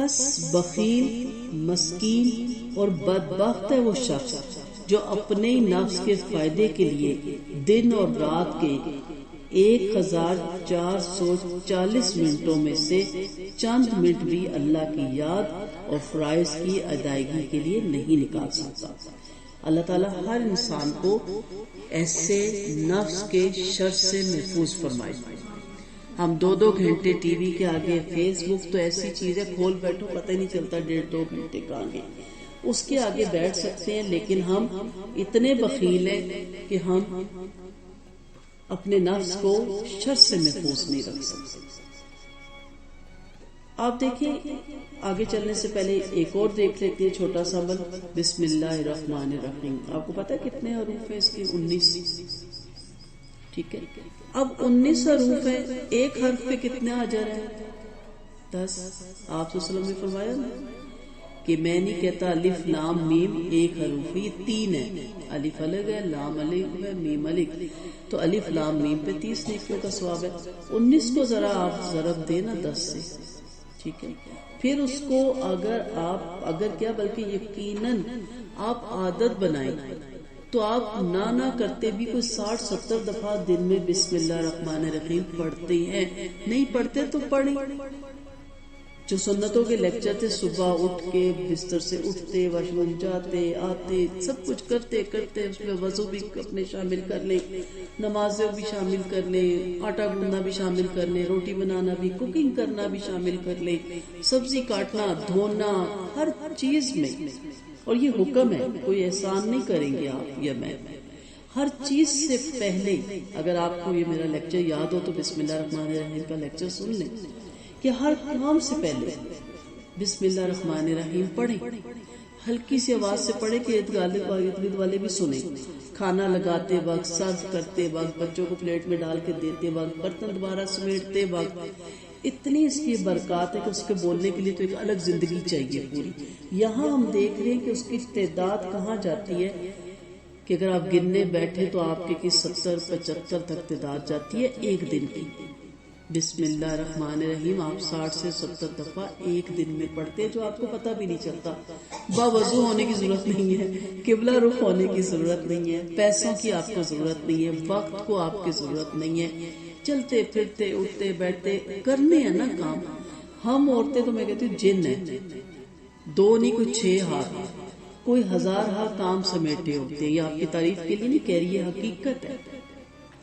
بس بخیل، مسکین اور بدبخت ہے وہ شخص جو اپنے نفس کے فائدے کے لیے دن اور رات کے 1440 منٹوں میں سے چند منٹ بھی اللہ کی یاد اور فرائض کی ادائیگی کے لیے نہیں نکال سکتا۔ اللہ تعالیٰ ہر انسان کو ایسے نفس کے شر سے محفوظ فرمائے۔ ہم 2 گھنٹے ٹی وی کے آگے، فیس بک تو ایسی چیز ہے کھول بیٹھو پتہ نہیں چلتا 1.5-2 گھنٹے کا آگے اس کے آگے بیٹھ سکتے ہیں، لیکن ہم اتنے بخیل ہیں کہ ہم اپنے نفس کو شر سے محفوظ نہیں رکھ سکتے۔ آپ دیکھیں، آگے چلنے سے پہلے ایک اور دیکھ لیتے ہیں چھوٹا سا عمل، بسم اللہ الرحمن الرحیم۔ آپ کو پتا ہے کتنے حروف ہیں اس کے؟ 19۔ ٹھیک ہے، اب 19 حروف ہیں، ایک حرف پہ کتنے اجر ہے؟ 10۔ آپ صلی اللہ علیہ وسلم نے فرمایا نا کہ میں نہیں کہتا الف لام میم ایک حروف، یہ 3 ہے، الف الگ ہے، لام الگ ہے، میم الگ، تو الف لام میم پہ 30 نیکیوں کا ثواب ہے۔ 19 کو ذرا آپ ضرب دینا 10 سے، ٹھیک ہے، پھر اس کو اگر کیا بلکہ یقیناً آپ عادت بنائیں تو آپ نہ کرتے بھی کوئی 60-70 دفعہ دن میں بسم اللہ الرحمن الرحیم پڑھتے ہیں۔ نہیں پڑھتے تو پڑھیں۔ جو سنتوں کے لیکچر تھے، صبح اٹھ کے بستر سے اٹھتے، واش روم جاتے آتے، سب کچھ کرتے اس میں وضو بھی اپنے شامل کر لیں، نمازیں بھی شامل کر لیں، آٹا گوندنا بھی شامل کر لیں، روٹی بنانا بھی، کوکنگ کرنا بھی شامل کر لیں، سبزی کاٹنا، دھونا، ہر چیز میں۔ اور یہ حکم ہے، کوئی احسان نہیں کریں گے آپ یا میں۔ ہر چیز سے پہلے، اگر آپ کو یہ میرا لیکچر یاد ہو تو بسم اللہ الرحمن الرحیم کا لیکچر سن لیں کہ ہر کام سے پہلے بسم اللہ الرحمن الرحیم پڑھیں، ہلکی سی آواز سے پڑھیں کہ ارد گرد والے بھی سنیں۔ کھانا لگاتے وقت، سرو کرتے وقت، بچوں کو پلیٹ میں ڈال کے دیتے وقت، برتن دوبارہ سمیٹتے وقت، اتنی اس کی برکات ہے کہ اس کے بولنے کے لیے تو ایک الگ زندگی چاہیے پوری۔ یہاں ہم دیکھ رہے ہیں کہ اس کی تعداد کہاں جاتی ہے کہ اگر آپ گننے بیٹھے تو آپ کے 70-75 تک تعداد جاتی ہے ایک دن کی۔ بسم اللہ الرحمن الرحیم آپ 60 سے 70 دفعہ ایک دن میں پڑھتے، جو آپ کو پتہ بھی نہیں چلتا۔ باوضو ہونے کی ضرورت نہیں ہے، قبلہ رخ ہونے کی ضرورت نہیں ہے، پیسوں کی آپ کو ضرورت نہیں ہے، وقت کو آپ کی ضرورت نہیں ہے، چلتے پھرتے اٹھتے بیٹھتے کرنے ہیں نا کام۔ ہم عورتیں تو میں کہتی ہوں جن ہیں، 2 نہیں کوئی 6 ہاتھ، کوئی 1000 ہاتھ کام سمیٹے ہوتے ہیں۔ یہ آپ کی تعریف کے لیے نہیں کہہ رہی ہے، حقیقت ہے۔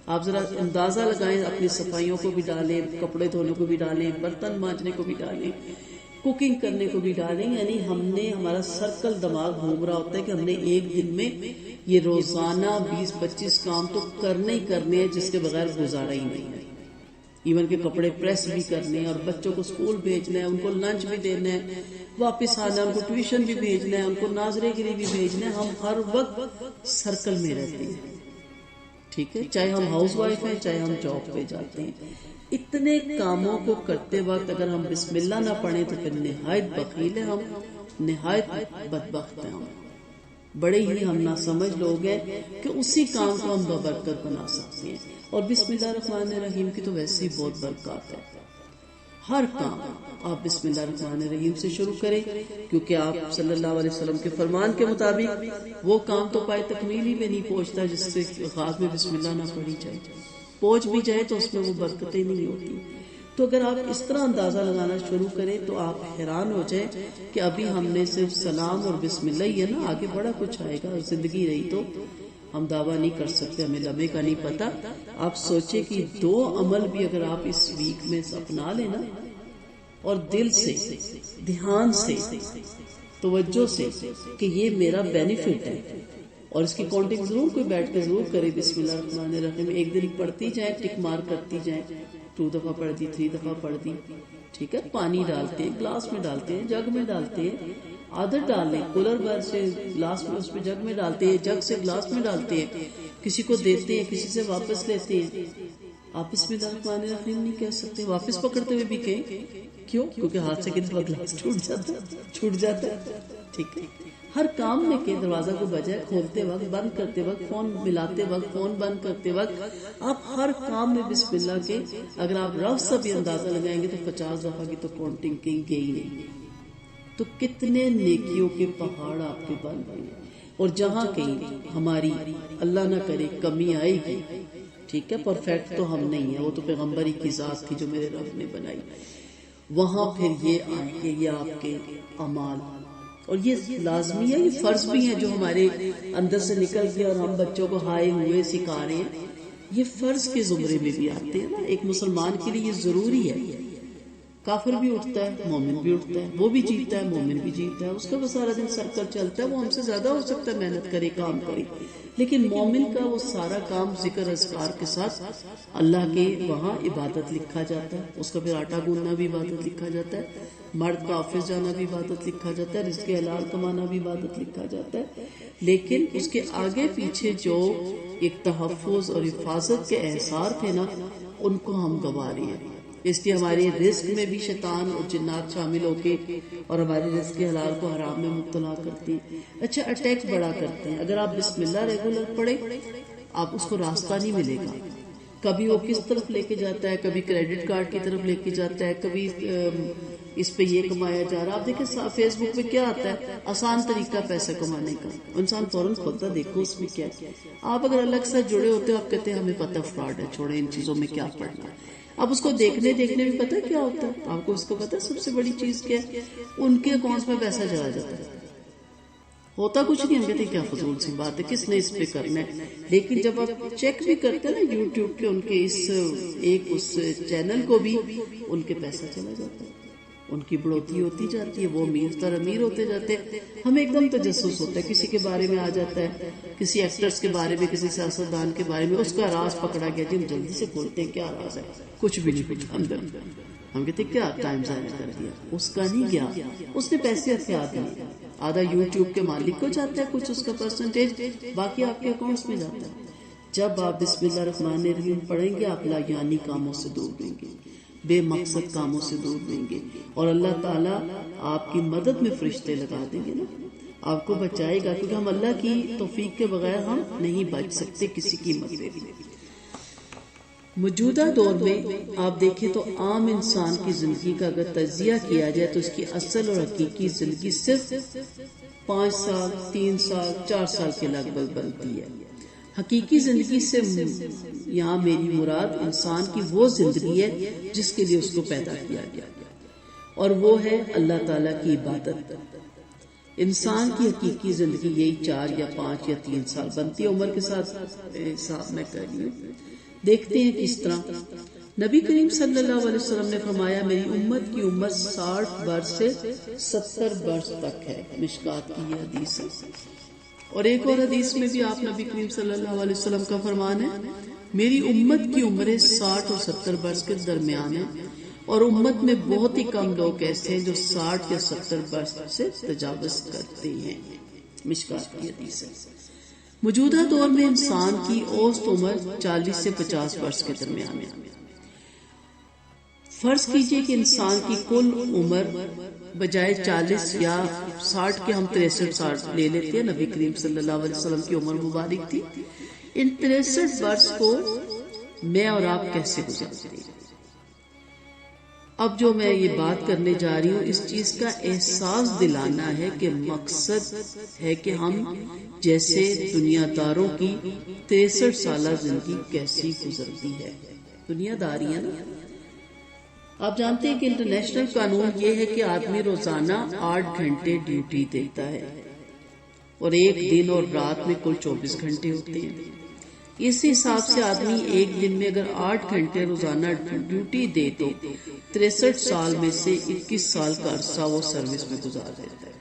آپ ذرا اندازہ لگائیں، اپنی صفائیوں کو بھی ڈالیں، کپڑے دھونے کو بھی ڈالیں، برتن مانجنے کو بھی ڈالیں، کوکنگ کرنے کو بھی ڈالیں، یعنی ہمارا سرکل دماغ گھوم رہا ہوتا ہے کہ ہم نے ایک دن میں یہ روزانہ 20-25 کام تو کرنے ہی کرنے ہیں، جس کے بغیر گزارا ہی نہیں ہے۔ ایون کہ کپڑے پریس بھی کرنے ہیں، اور بچوں کو اسکول بھیجنا ہے، ان کو لنچ بھی دینا ہے، واپس آنا، ان کو ٹیوشن بھی بھیجنا ہے، ان کو ناظرے کے لیے بھی بھیجنا ہے۔ ہم ہر وقت سرکل میں رہتے ہیں، ٹھیک ہے، چاہے ہم ہاؤس وائف ہیں، چاہے ہم جاب پہ جاتے ہیں۔ اتنے کاموں کو کرتے وقت اگر ہم بسم اللہ نہ پڑھیں تو پھر نہایت بخیل ہیں ہم، نہایت بدبخت ہیں ہم، بڑے ہی ہم ناسمجھ لوگ ہیں کہ اسی کام کو ہم ببرکت بنا سکتے ہیں۔ اور بسم اللہ الرحمن الرحیم کی تو ویسے ہی بہت برکات ہے۔ ہر کام آپ بسم اللہ الرحمن الرحیم سے شروع کریں، کیونکہ آپ صلی اللہ علیہ وسلم کے فرمان کے مطابق وہ کام تو پائے تکمیل ہی میں نہیں پہنچتا جس سے آغاز میں بسم اللہ نہ پڑھی جائے، پہنچ بھی جائے تو اس میں وہ برکتیں نہیں ہوتی۔ تو اگر آپ اس طرح اندازہ لگانا شروع کریں تو آپ حیران ہو جائیں کہ ابھی ہم نے صرف سلام اور بسم اللہ ہی ہے نا، آگے بڑا کچھ آئے گا۔ زندگی رہی تو ہم دعویٰ نہیں کر سکتے، ہمیں لمحے کا نہیں پتا۔ آپ سوچیں کہ 2 عمل بھی اگر آپ اس ویک میں اپنا لیں نا، اور دل سے، دھیان سے، توجہ سے کہ یہ میرا بینیفٹ ہے، اور اس کی کاؤنٹنگ ضرور کوئی بیٹھ کے ضرور کرے۔ بسم اللہ الرحمن الرحیم ایک دن پڑھتی جائیں، ٹک مار کرتی جائیں، 2 دفعہ پڑھ دی، 3 دفعہ پڑھ دی، ٹھیک ہے۔ پانی ڈالتے ہیں، گلاس میں ڈالتے ہیں، جگ میں ڈالتے ہیں، عادت ڈال لیں، کولر بھر سے گلاس میں، اس میں جگ میں ڈالتے ہیں، جگ سے گلاس میں ڈالتے ہیں، کسی کو دیتے ہیں، کسی سے واپس لیتے ہیں۔ آپ بسم اللہ الرحمن الرحیم نہیں کہہ سکتے، واپس پکڑتے ہوئے بھی کہیں، کیوں؟ کیونکہ ہاتھ سے کتنا گلاس چھوٹ جاتا ہے، ٹھیک ہے۔ ہر کام میں کہ دروازہ کو بجائے کھولتے وقت، بند کرتے وقت، فون ملاتے وقت، فون بند کرتے وقت، آپ ہر کام میں بسم اللہ کے اگر آپ رف سے بھی اندازہ لگائیں گے تو 50 دفعہ کی تو کاؤنٹنگ کہیں گئی نہیں۔ تو کتنے نیکیوں کے پہاڑ آپ کے بن رہے ہیں. اور جہاں کہیں ہماری اللہ نہ کرے کمی آئے گی، ٹھیک ہے، پرفیکٹ تو ہم نہیں ہیں، وہ تو پیغمبری کی ذات تھی جو میرے رب نے بنائی، وہاں پھر یہ آئیں گے یہ آپ کے اعمال. اور یہ لازمی ہے، یہ فرض بھی ہے جو ہمارے اندر سے نکل گیا اور ہم بچوں کو ہائے ہوئے سکھا رہے ہیں، یہ فرض کے زمرے میں بھی آتے ہیں نا. ایک مسلمان کے لیے یہ ضروری ہے. کافر بھی اٹھتا ہے، مومن بھی اٹھتا ہے، وہ بھی جیتا ہے، مومن بھی جیتا ہے، اس کا وہ سارا دن سرکل چلتا ہے، وہ ہم سے زیادہ ہو سکتا ہے محنت کرے، کام کرے، لیکن مومن کا وہ سارا کام ذکر اذکار کے ساتھ اللہ کے وہاں عبادت لکھا جاتا ہے. اس کا پھر آٹا گوننا بھی عبادت لکھا جاتا ہے، مرد کا آفس جانا بھی عبادت لکھا جاتا ہے، رزق حلال کمانا بھی عبادت لکھا جاتا ہے. لیکن اس کے آگے پیچھے جو ایک تحفظ اور حفاظت کے احسار تھے نا، ان کو ہم گنوا رہے ہیں. اس لیے ہمارے رزق میں بھی شیطان اور جنات شامل ہو کے اور ہمارے رزق حلال کو حرام میں مبتلا کرتے ہیں. اچھا، اٹیک بڑا کرتے ہیں. اگر آپ بسم اللہ ریگولر پڑھیں، آپ اس کو راستہ نہیں ملے گا. کبھی وہ کس طرف لے کے جاتا ہے، کبھی کریڈٹ کارڈ کی طرف لے کے جاتا ہے، کبھی اس پہ یہ کمایا جا رہا. آپ دیکھیں فیس بک پہ کیا آتا ہے، آسان طریقہ پیسہ کمانے کا. انسان فوراً کھولتا دیکھو اس میں کیا. آپ اگر الگ سے جڑے ہوتے ہو، آپ کہتے ہیں ہمیں پتہ فراڈ ہے، چھوڑیں ان چیزوں میں کیا پڑھنا. اب اس کو دیکھنے میں پتہ کیا ہوتا ہے آپ کو، اس کو پتہ ہے سب سے بڑی چیز کیا ہے، ان کے اکاؤنٹس میں پیسہ چلا جاتا ہے. ہوتا کچھ نہیں، ہم کہتے ہیں کیا فضول سی بات ہے، کس نے اس پہ کرنا ہے. لیکن جب آپ چیک بھی کرتے ہیں نا یوٹیوب کے ان کے اس چینل کو بھی، ان کے پیسہ چلا جاتا ہے، ان کی بڑھوتی ہوتی جاتی ہے، وہ امیر تر امیر ہوتے جاتے ہیں. ہمیں ایک دم تجسس ہوتا ہے، کسی کے بارے میں آ جاتا ہے، کسی ایکٹرز کے بارے میں، کسی سیاستدان کے بارے میں، اس کا راز پکڑا گیا، جی ہم جلدی سے کھولتے ہیں کیا راز ہے، کچھ بھی نہیں کچھ اندر. ہم کہتے ہیں کیا ٹائم ضائع کر دیا. اس کا نہیں گیا، اس نے پیسے ہتھیار دیے. آدھا یوٹیوب کے مالک کو جاتا ہے کچھ اس کا پرسنٹیج، باقی آپ کے اکاؤنٹس میں جاتا ہے. جب آپ بسم اللہ الرحمن الرحیم پڑھیں گے، آپ لایانی کاموں سے دور رہیں گے، بے مقصد کاموں سے دور رہیں گے، اور اللہ تعالیٰ آپ کی مدد میں فرشتے لگا دیں گے نا، آپ کو بچائے گا. کیونکہ ہم اللہ کی توفیق کے بغیر ہم نہیں بچ سکتے کسی قیمت پہ بھی. موجودہ دور میں آپ دیکھیں تو عام انسان کی زندگی کا اگر تجزیہ کیا جائے تو اس کی اصل اور حقیقی زندگی صرف 5 سال 3 سال 4 سال کے لگ بھگ بنتی ہے. حقیقی زندگی سے یہاں میری مراد انسان کی وہ زندگی ہے جس کے لیے اس کو پیدا کیا گیا، اور وہ ہے اللہ تعالیٰ کی عبادت. انسان کی حقیقی زندگی یہی 4 یا 5 یا 3 سال بنتی ہے. عمر کے ساتھ حساب میں کر رہی ہوں. دیکھتے ہیں کس طرح. نبی کریم صلی اللہ علیہ وسلم نے فرمایا میری امت کی عمر 60 برس سے 70 برس تک ہے. مشکات کی یہ حدیث ہے. اور ایک اور حدیث میں بھی آپ نبی کریم صلی اللہ علیہ وسلم کا فرمان ہے میری امت کی عمریں 60 اور 70 برس کے درمیان ہیں، اور امت میں بہت ہی کم لوگ ایسے ہیں جو 60 یا 70 برس سے تجاوز کرتے ہیں. مشکات کی حدیث ہے. موجودہ دور میں انسان کی اوسط عمر 40 سے 50 برس کے درمیان ہے. فرض کیجئے کہ انسان کی کل عمر بجائے 40 یا 60 کے ہم 63 سال لے لیتے ہیں. نبی کریم صلی اللہ علیہ وسلم کی عمر مبارک تھی. ان 63 برس کو میں اور آپ کیسے گزارتے ہیں؟ اب جو میں یہ بات کرنے جا رہی ہوں اس چیز کا احساس دلانا ہے کہ مقصد ہے کہ ہم جیسے دنیا داروں کی 63 سالہ زندگی کیسی گزرتی ہے. دنیا داری ہے نا. آپ جانتے ہیں کہ انٹرنیشنل قانون یہ ہے کہ آدمی روزانہ 8 گھنٹے ڈیوٹی دیتا ہے، اور ایک دن اور رات میں کل 24 گھنٹے ہوتے ہیں. اس حساب سے آدمی ایک دن میں اگر 8 گھنٹے روزانہ ڈیوٹی دے تو 63 سال میں سے 21 سال کا عرصہ وہ سروس میں گزار دیتا ہے.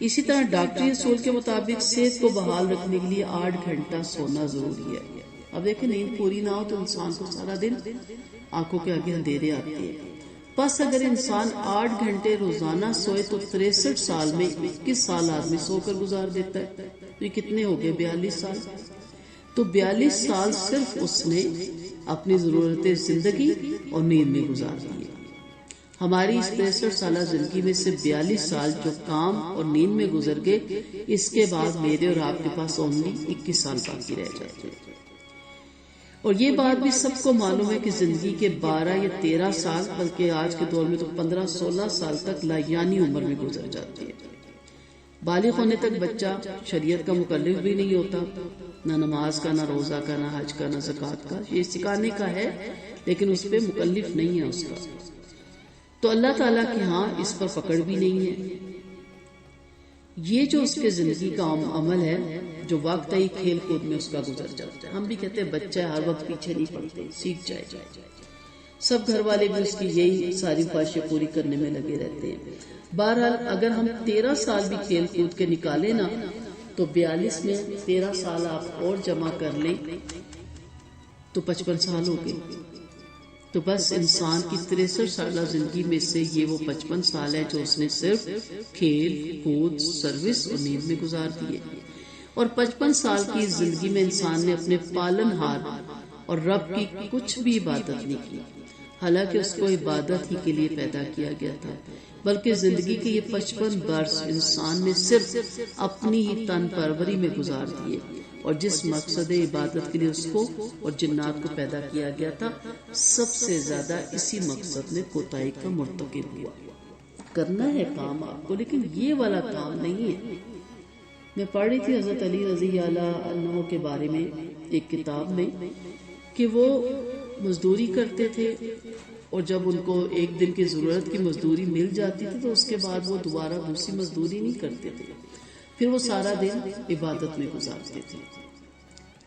اسی طرح ڈاکٹری اصول کے مطابق صحت کو بحال رکھنے کے لیے 8 گھنٹہ سونا ضروری ہے. اب دیکھیں نیند پوری نہ ہو تو انسان کو سارا دن آنکھوں کے آگے اندھیرے آتے ہیں. بس اگر انسان 8 گھنٹے روزانہ سوئے تو 63 سال میں 21 سال آدمی سو کر گزار دیتا ہے. تو یہ کتنے ہو گئے؟ 42 سال. تو 42 سال صرف اس نے اپنی ضرورت زندگی اور نیند میں گزار دیے. ہماری اس 63 سالہ زندگی میں سے 42 سال جو کام اور نیند میں گزر گئے، اس کے بعد میرے اور آپ کے پاس اونلی 21 سال باقی رہ جاتے ہیں. اور یہ بات بھی سب کو معلوم ہے کہ زندگی کے 12 یا 13 سال بلکہ آج کے دور میں تو 15-16 سال تک لایانی عمر میں گزر جاتی ہے۔ بالغ ہونے تک بچہ شریعت کا مکلف بھی نہیں ہوتا، نہ نماز کا، نہ روزہ کا، نہ حج کا، نہ زکوٰۃ کا، یہ سکھانے کا ہے لیکن اس پہ مکلف نہیں ہے اس کا۔ تو اللہ تعالیٰ کے ہاں اس پر پکڑ بھی نہیں ہے۔ یہ جو اس کے زندگی کا عمل ہے جو واقعی کھیل کود میں اس کا گزر جاتا ہے۔ ہم بھی کہتے ہیں بچہ ہر وقت پیچھے نہیں پڑتے، سیکھ جائے۔ سب گھر والے بھی اس کی یہی ساری خواہشیں پوری کرنے میں لگے رہتے ہیں۔ بہرحال اگر ہم 13 سال بھی کھیل کود کے نکالے نا تو 42 میں 13 سال آپ اور جمع کر لیں تو 55 سال ہو گئے۔ تو بس انسان کی 63 سالہ زندگی میں سے یہ وہ 55 سال ہے جو اس نے صرف کھیل کود، سروس اور نیند میں گزار دیے، اور 55 سال کی زندگی میں انسان نے اپنے پالن ہار اور رب کی کچھ بھی عبادت نہیں کی، حالانکہ اس کو عبادت ہی کے لیے پیدا کیا گیا تھا، بلکہ زندگی کے یہ 55 برس انسان نے صرف اپنی ہی تن پروری میں گزار دیے، اور جس مقصد عبادت کے لیے اس کو اور جنات کو پیدا کیا گیا تھا سب سے زیادہ اسی مقصد میں کوتاہی کا مرتکب ہوا۔ کرنا ہے کام آپ کو لیکن یہ والا کام نہیں ہے۔ میں پڑھ رہی تھی حضرت علی رضی اللہ عنہ کے بارے میں ایک کتاب میں کہ وہ مزدوری کرتے تھے، اور جب ان کو ایک دن کی ضرورت کی مزدوری مل جاتی تھی تو اس کے بعد وہ دوبارہ دوسری مزدوری نہیں کرتے تھے، پھر وہ سارا دن عبادت میں گزارتے تھے۔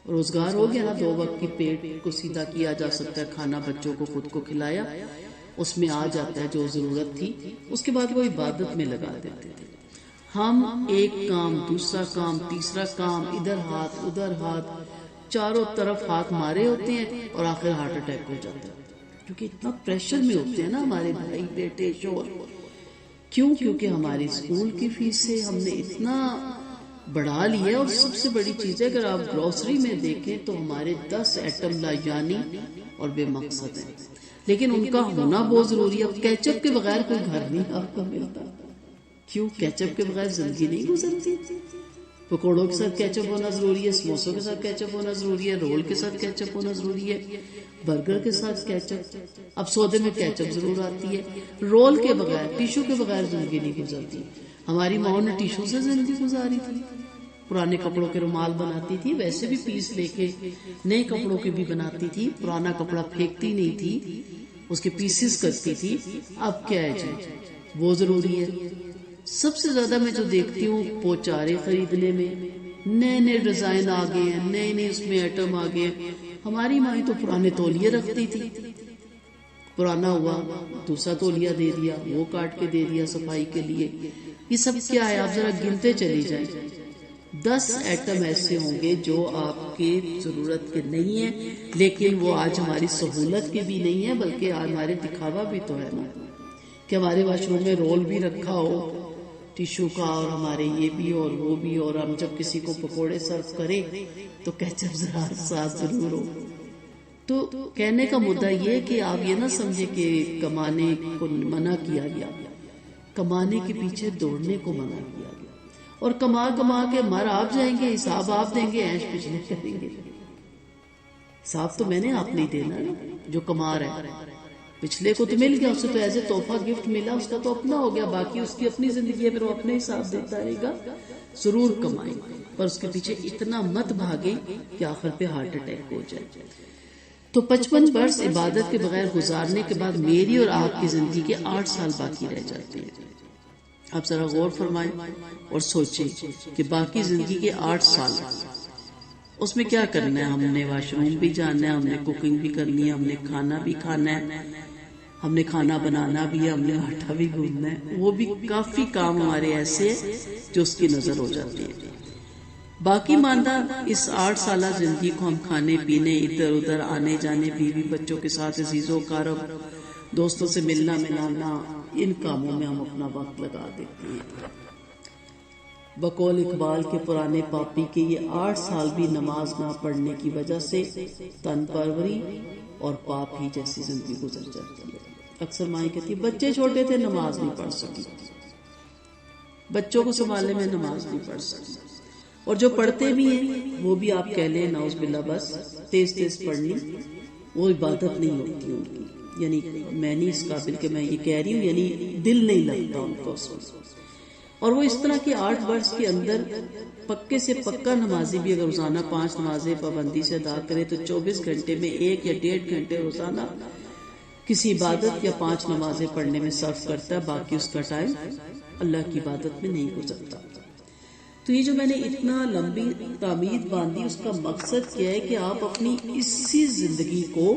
روزگار ہو گیا نا، 2 وقت کی پیٹ کو سیدھا کیا جا سکتا ہے، کھانا بچوں کو خود کو کھلایا، اس میں آ جاتا ہے جو ضرورت تھی، اس کے بعد وہ عبادت میں لگا دیتے تھے۔ ہم ایک کام، دوسرا کام، تیسرا کام، ادھر ہاتھ ادھر ہاتھ، چاروں طرف ہاتھ مارے ہوتے ہیں اور آخر ہارٹ اٹیک ہو جاتا ہے، کیونکہ اتنا پریشر میں ہوتے ہیں نا ہمارے بھائی بیٹے شوہر۔ کیوں؟ کیونکہ ہماری اسکول کی فیس سے ہم نے اتنا بڑھا لی ہے، اور سب سے بڑی چیز ہے اگر آپ گروسری میں دیکھیں تو ہمارے 10 ایٹم لایانی اور بے مقصد ہیں، لیکن ان کا ہونا بہت ضروری ہے۔ اب کیچپ کے بغیر کوئی گھر نہیں آپ کو ملتا، کیوں؟ کیچپ کے بغیر زندگی نہیں گزرتی۔ پکوڑوں کے ساتھ کیچپ ہونا ضروری ہے، سموسوں کے ساتھ کیچپ ہونا ضروری ہے، رول کے ساتھ کیچپ ہونا ضروری ہے، برگر کے ساتھ کیچپ، اب سودے میں کیچپ ضرور آتی ہے۔ رول کے بغیر، ٹیشو کے بغیر زندگی نہیں گزرتی۔ ہماری ماں نے ٹیشو سے زندگی گزاری تھی، پرانے کپڑوں کے رومال بناتی تھی، ویسے بھی پیس لے کے نئے کپڑوں کے بھی بناتی تھی، پرانا کپڑا پھینکتی نہیں تھی، اس کے پیسز کرتی تھی۔ اب کیا ہے جی، وہ ضروری ہے۔ سب سے زیادہ میں جو دیکھتی ہوں پوچارے خریدنے میں نئے نئے ڈیزائن آ گئے ہیں، نئے نئے اس میں ایٹم آ گئے ہیں۔ ہماری ماں تو پرانے تولیے رکھتی تھی، پرانا ہوا دوسرا تولیہ دے دیا، وہ کاٹ کے دے دیا صفائی کے لیے۔ یہ سب کیا ہے؟ آپ ذرا گنتے چلی جائیں، 10 ایٹم ایسے ہوں گے جو آپ کے ضرورت کے نہیں ہیں، لیکن وہ آج ہماری سہولت کے بھی نہیں ہے، بلکہ ہمارے دکھاوا بھی تو ہے نا، کہ ہمارے واش روم میں رول بھی رکھا ہو ٹیشو کا، اور ہمارے یہ بھی اور وہ بھی، اور ہم جب کسی کو پکوڑے سرو کریں تو کیچپ ذرا ساتھ ضرور ہو۔ تو کہنے کا مدعا یہ کہ آپ یہ نہ سمجھے کہ کمانے کو منع کیا گیا، کمانے کے پیچھے دوڑنے کو منع کیا گیا، اور کما کما کے مر آپ جائیں گے، حساب آپ دیں گے، عیش پچھلے کریں گے۔ حساب تو میں نے آپ نہیں دینا نا، جو کما رہا ہے پچھلے کو تو مل گیا، اسے تو ایز اے تحفہ گفٹ ملا، اس کا تو اپنا ہو گیا، باقی اس کی اپنی زندگی ہے، پھر وہ اپنے حساب دیتا رہے گا۔ ضرور کمائیں پر اس کے پیچھے اتنا مت بھاگیں کہ آخر پہ ہارٹ اٹیک ہو جائے۔ تو 55 برس عبادت کے بغیر گزارنے کے بعد میری اور آپ کی زندگی کے 8 سال باقی رہ جاتے ہیں۔ آپ ذرا غور فرمائیں اور سوچیں کہ باقی زندگی کے 8 سال اس میں کیا کرنا ہے؟ ہم نے واش روم بھی جانا ہے، ہم نے کوکنگ بھی کرنی ہے، ہم نے کھانا بھی کھانا ہے، ہم نے کھانا بنانا بھی ہے، ہم نے آٹا بھی گوندنا ہے، وہ بھی کافی کام ہمارے ایسے جو اس کی نظر ہو جاتی ہے۔ باقی ماندہ اس 8 سالہ زندگی کو ہم کھانے پینے، ادھر ادھر آنے جانے، بیوی بچوں کے ساتھ عزیز و اقارب، دوستوں سے ملنا ملانا، ان کاموں میں ہم اپنا وقت لگا دیتے ہیں۔ بقول اقبال کے پرانے پاپی کے یہ 8 سال بھی نماز نہ پڑھنے کی وجہ سے تن پروری اور پاپ ہی جیسی زندگی گزر جاتی ہے۔ اکثر مائیں کہتی ہیں بچے چھوٹے تھے نماز نہیں پڑھ سکی، بچوں کو سنبھالنے میں نماز نہیں پڑھ سکی۔ اور جو پڑھتے بھی ہیں وہ بھی آپ کہہ لیں نعوذ باللہ بس تیز تیز پڑھنی، وہ عبادت نہیں ہوتی ان کی، یعنی میں نہیں اس قابل کہ میں یہ کہہ رہی ہوں، یعنی دل نہیں لگتا ان کو اس میں۔ اور وہ اس طرح کے 8 برس کے اندر پکے سے پکا نمازی بھی اگر روزانہ 5 نمازیں پابندی سے ادا کرے تو 24 گھنٹے میں 1 یا 1.5 گھنٹے روزانہ کسی عبادت یا 5 نمازیں پڑھنے میں صرف کرتا ہے، باقی اس کا ٹائم اللہ کی عبادت میں نہیں گزرتا۔ تو یہ جو میں نے اتنا لمبی تعمید باندھی، اس کا مقصد کیا ہے کہ آپ اپنی اسی زندگی کو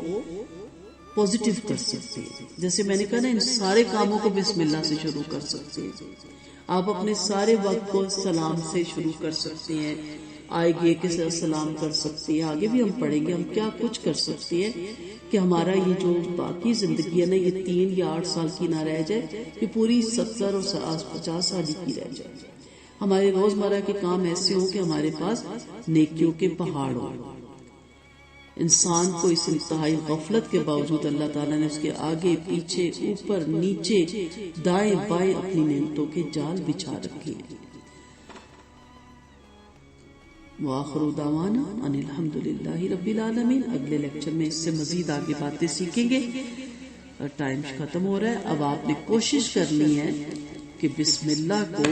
پوزیٹیو کر سکتے ہیں۔ جیسے میں نے کہا نا، ان سارے کاموں کو بسم اللہ سے شروع کر سکتے ہیں، آپ اپنے سارے وقت کو سلام سے شروع کر سکتے ہیں، آئے گئے کے ساتھ سلام کر سکتے ہیں، آگے بھی ہم پڑھیں گے ہم کیا کچھ کر سکتے ہیں کہ ہمارا یہ جو باقی زندگی ہے نا، یہ 3 یا 8 سال کی نہ رہ جائے، یہ پوری 70 اور 50 سال کی رہ جائے۔ ہمارے روزمرہ کے کام ایسے ہوں کہ ہمارے پاس نیکیوں کے پہاڑ ہوں۔ انسان کو اس انتہائی غفلت کے باوجود اللہ تعالیٰ نے اس کے آگے پیچھے اوپر نیچے دائیں بائیں اپنی نعمتوں کے جال بچھا رکھے ہیں۔ وآخر دعوانا ان الحمد للہ رب العالمین۔ اگلے لیکچر میں اس سے مزید آگے باتیں سیکھیں گے، ٹائم ختم ہو رہا ہے۔ اب آپ نے کوشش کرنی ہے کہ بسم اللہ کو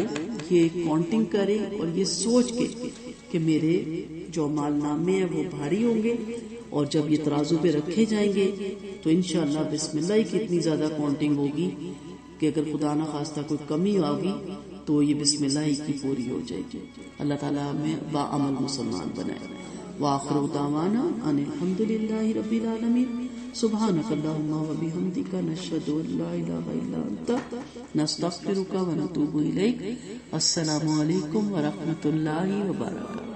یہ کاؤنٹنگ کریں اور یہ سوچ کے کہ میرے جو اعمال نامے ہیں وہ بھاری ہوں گے، اور جب یہ ترازو پہ رکھے جائیں گے تو انشاءاللہ بسم اللہ کی اتنی زیادہ کاؤنٹنگ ہوگی کہ اگر خدا نہ خواستہ کوئی کمی ہوگی تو یہ بسم اللہ کی پوری ہو جائے گی۔ اللہ تعالیٰ ہمیں باعمل مسلمان بنائے۔ وآخر دعوانا ان الحمد للہ رب العالمین۔ سبحانک اللہم و بحمدک، نشہد ان لا الہ الا انت، نستغفرک و نتوب الیک۔ السلام علیکم ورحمۃ اللہ وبرکاتہ۔